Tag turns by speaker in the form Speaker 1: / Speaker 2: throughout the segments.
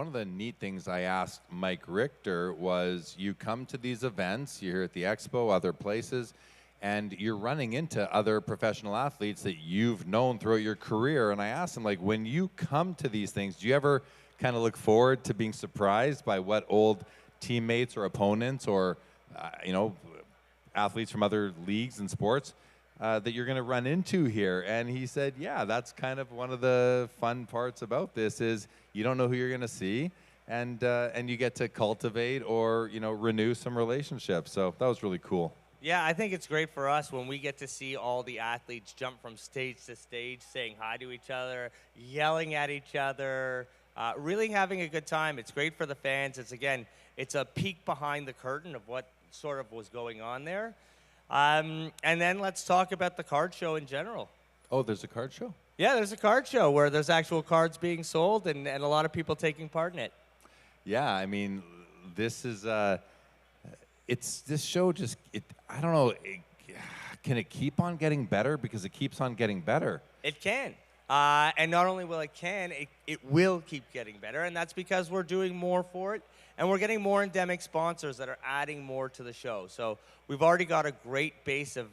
Speaker 1: one of the neat things I asked Mike Richter was, you come to these events, you're here at the Expo, other places, and you're running into other professional athletes that you've known throughout your career. And I asked him, like, when you come to these things, do you ever kind of look forward to being surprised by what old teammates or opponents or, you know, athletes from other leagues and sports that you're going to run into here? And he said, yeah, that's kind of one of the fun parts about this is you don't know who you're going to see, and you get to cultivate or, you know, renew some relationships. So that was really cool.
Speaker 2: Yeah, I think it's great for us when we get to see all the athletes jump from stage to stage, saying hi to each other, yelling at each other, really having a good time. It's great for the fans. It's a peek behind the curtain of what sort of was going on there. And then let's talk about the card show in general.
Speaker 1: Oh, there's a card show?
Speaker 2: Yeah, there's a card show where there's actual cards being sold and a lot of people taking part in it.
Speaker 1: Yeah, I mean, this is this show just, I don't know, can it keep on getting better? Because it keeps on getting better.
Speaker 2: It can. And not only will it will keep getting better, and that's because we're doing more for it, and we're getting more endemic sponsors that are adding more to the show. So we've already got a great base of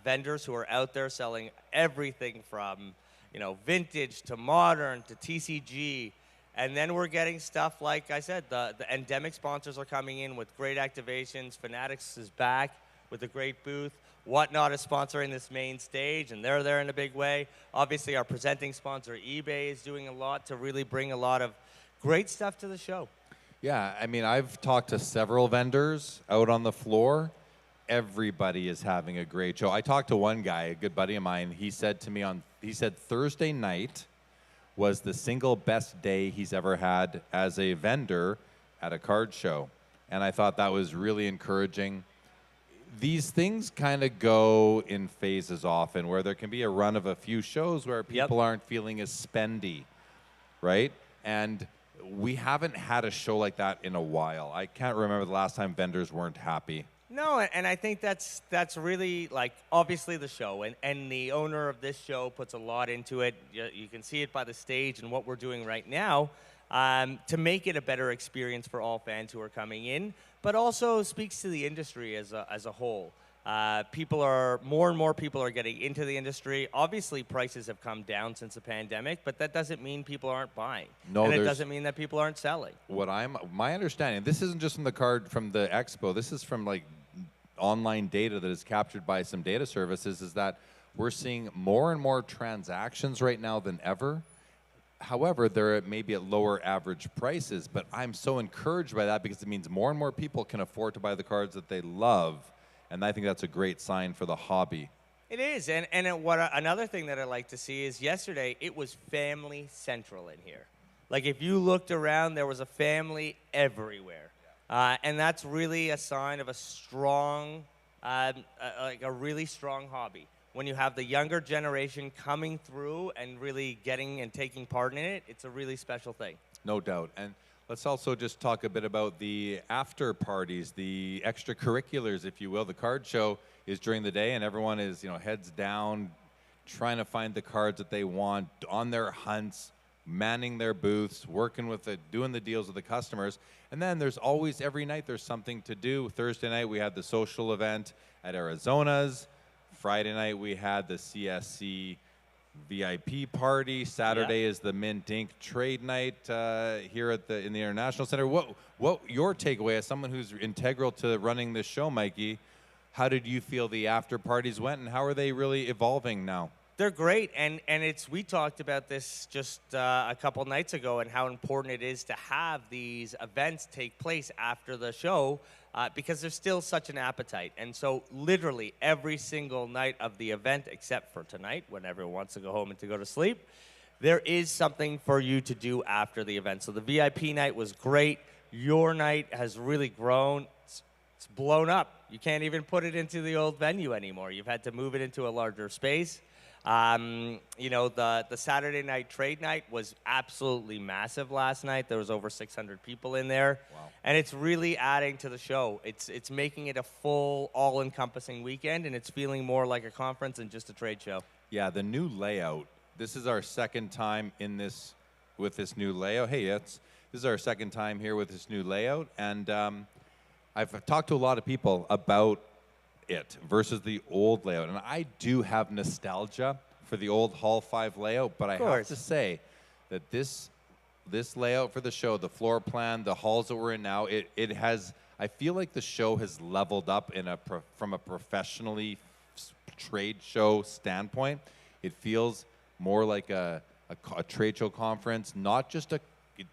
Speaker 2: vendors who are out there selling everything from, you know, vintage to modern to TCG. And then we're getting stuff, like I said, the endemic sponsors are coming in with great activations. Fanatics is back with a great booth. Whatnot is sponsoring this main stage, and they're there in a big way. Obviously, our presenting sponsor, eBay, is doing a lot to really bring a lot of great stuff to the show.
Speaker 1: Yeah, I mean, I've talked to several vendors out on the floor. Everybody is having a great show. I talked to one guy, a good buddy of mine. He said to me he said Thursday night was the single best day he's ever had as a vendor at a card show. And I thought that was really encouraging. These things kind of go in phases often, where there can be a run of a few shows where people aren't feeling as spendy, right? And we haven't had a show like that in a while. I can't remember the last time vendors weren't happy.
Speaker 2: No, and I think that's really, like, obviously the show, and the owner of this show puts a lot into it. You can see it by the stage and what we're doing right now to make it a better experience for all fans who are coming in, but also speaks to the industry as a whole. More and more people are getting into the industry. Obviously, prices have come down since the pandemic, but that doesn't mean people aren't buying. No, and it doesn't mean that people aren't selling.
Speaker 1: My understanding, this isn't just from the card from the Expo, this is from, like, online data that is captured by some data services, is that we're seeing more and more transactions right now than ever. However, they're maybe at lower average prices, but I'm so encouraged by that because it means more and more people can afford to buy the cards that they love, and I think that's a great sign for the hobby.
Speaker 2: It is, and another thing that I like to see is yesterday it was family central in here. Like, if you looked around, there was a family everywhere. And that's really a sign of a strong, like a really strong hobby. When you have the younger generation coming through and really getting and taking part in it, it's a really special thing.
Speaker 1: No doubt. And let's also just talk a bit about the after parties, the extracurriculars, if you will. The card show is during the day, and everyone is, you know, heads down, trying to find the cards that they want, on their hunts, manning their booths, working with it, doing the deals with the customers. And then there's always, every night, there's something to do. Thursday night, we had the social event at Arizona's. Friday night, we had the CSC VIP party. Saturday is the Mint Inc. trade night here at in the International Center. What your takeaway as someone who's integral to running this show, Mikey? How did you feel the after parties went, and how are they really evolving now?
Speaker 2: They're great, and we talked about this just a couple nights ago, and how important it is to have these events take place after the show because there's still such an appetite. And so literally every single night of the event, except for tonight when everyone wants to go home and to go to sleep, there is something for you to do after the event. So the VIP night was great. Your night has really grown. It's blown up. You can't even put it into the old venue anymore. You've had to move it into a larger space. You know, the Saturday night trade night was absolutely massive last night. There was over 600 people in there. Wow. And it's really adding to the show. It's making it a full, all-encompassing weekend, and it's feeling more like a conference than just a trade show.
Speaker 1: Yeah, the new layout. This is our second time in this with this new layout. Hey, this is our second time here with this new layout, and I've talked to a lot of people about it versus the old layout, and I do have nostalgia for the old Hall 5 layout, but I have to say that this layout for the show, the floor plan, the halls that we're in now, it has, I feel like the show has leveled up from a professionally trade show standpoint. It feels more like a trade show conference,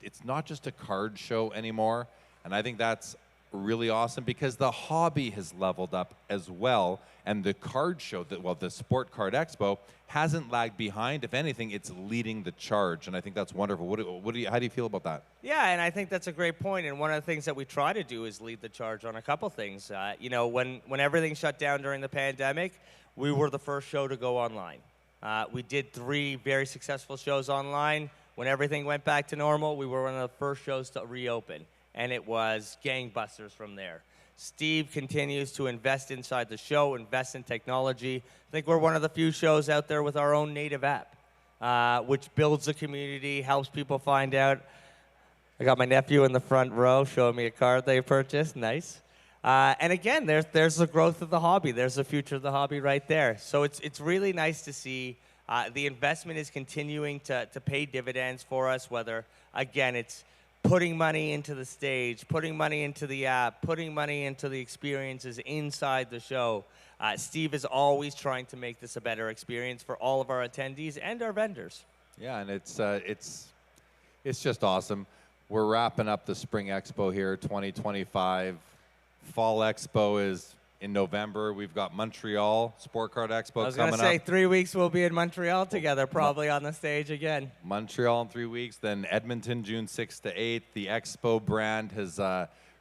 Speaker 1: it's not just a card show anymore, and I think that's really awesome because the hobby has leveled up as well, and the card show, the Sport Card Expo, hasn't lagged behind. If anything, it's leading the charge, and I think that's wonderful. How do you feel about that?
Speaker 2: Yeah, and I think that's a great point. And one of the things that we try to do is lead the charge on a couple things. You know, when everything shut down during the pandemic, we were the first show to go online. We did 3 very successful shows online. When everything went back to normal, we were one of the first shows to reopen, and it was gangbusters from there. Steve continues to invest inside the show, invest in technology. I think we're one of the few shows out there with our own native app, which builds a community, helps people find out. I got my nephew in the front row showing me a card they purchased. Nice. And again, there's the growth of the hobby. There's the future of the hobby right there. So it's really nice to see the investment is continuing to pay dividends for us, whether, again, it's putting money into the stage, putting money into the app, putting money into the experiences inside the show. Steve is always trying to make this a better experience for all of our attendees and our vendors.
Speaker 1: Yeah, and it's just awesome. We're wrapping up the Spring Expo here, 2025. Fall Expo is in November. We've got Montreal Sport Card Expo coming up.
Speaker 2: I was going to say 3 weeks we'll be in Montreal together, probably on the stage again.
Speaker 1: Montreal in 3 weeks, then Edmonton June 6th to 8th. The Expo brand has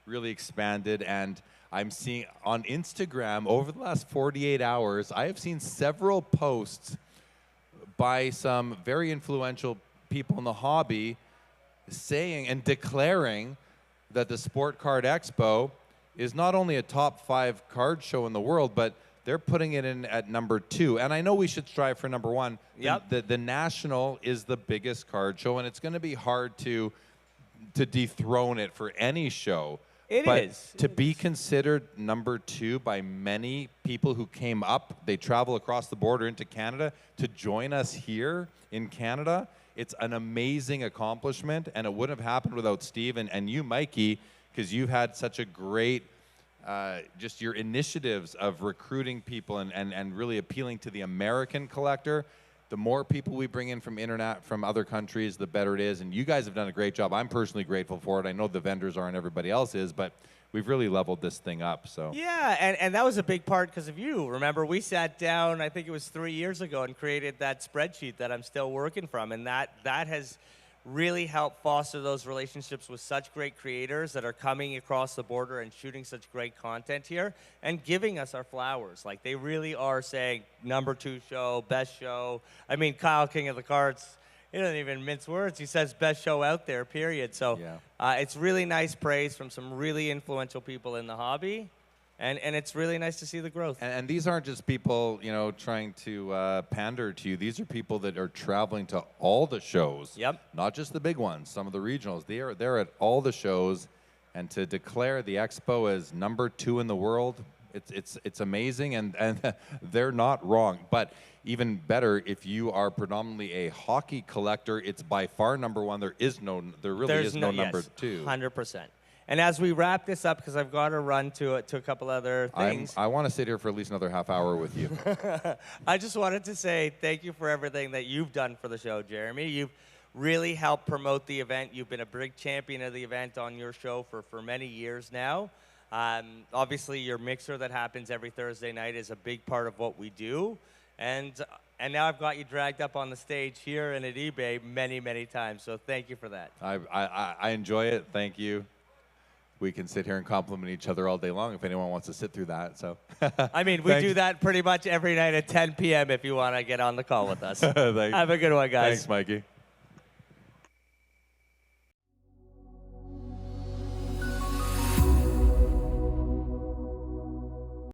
Speaker 1: really expanded, and I'm seeing on Instagram over the last 48 hours, I have seen several posts by some very influential people in the hobby saying and declaring that the Sport Card Expo is not only a top 5 card show in the world, but they're putting it in at number 2. And I know we should strive for number 1.
Speaker 2: Yep.
Speaker 1: The National is the biggest card show, and it's going to be hard to dethrone it for any show.
Speaker 2: It
Speaker 1: but
Speaker 2: is.
Speaker 1: to be considered number 2 by many people who came up, they travel across the border into Canada to join us here in Canada. It's an amazing accomplishment, and it wouldn't have happened without Steve and you, Mikey, because you've had such a great, just your initiatives of recruiting people and really appealing to the American collector. The more people we bring in from other countries, the better it is. And you guys have done a great job. I'm personally grateful for it. I know the vendors are and everybody else is, but we've really leveled this thing up. So
Speaker 2: yeah, and that was a big part because of you. Remember, we sat down, I think it was 3 years ago, and created that spreadsheet that I'm still working from. And that has really help foster those relationships with such great creators that are coming across the border and shooting such great content here and giving us our flowers. Like, they really are saying number 2 show, best show. I mean, Kyle, King of the Cards, he doesn't even mince words. He says best show out there, period. So yeah. It's really nice praise from some really influential people in the hobby. And it's really nice to see the growth.
Speaker 1: And these aren't just people, you know, trying to pander to you. These are people that are traveling to all the shows.
Speaker 2: Yep.
Speaker 1: Not just the big ones, some of the regionals. They're at all the shows. And to declare the Expo as number 2 in the world, it's amazing, and they're not wrong. But even better, if you are predominantly a hockey collector, it's by far number 1. There really is no number 2.
Speaker 2: 100%. And as we wrap this up, because I've got to run to a couple other things.
Speaker 1: I want to sit here for at least another half hour with you.
Speaker 2: I just wanted to say thank you for everything that you've done for the show, Jeremy. You've really helped promote the event. You've been a big champion of the event on your show for many years now. Obviously, your mixer that happens every Thursday night is a big part of what we do. And now I've got you dragged up on the stage here and at eBay many, many times. So thank you for that.
Speaker 1: I enjoy it. Thank you. We can sit here and compliment each other all day long if anyone wants to sit through that. So,
Speaker 2: I mean, we do that pretty much every night at 10 p.m. if you want to get on the call with us. Have a good one, guys.
Speaker 1: Thanks, Mikey.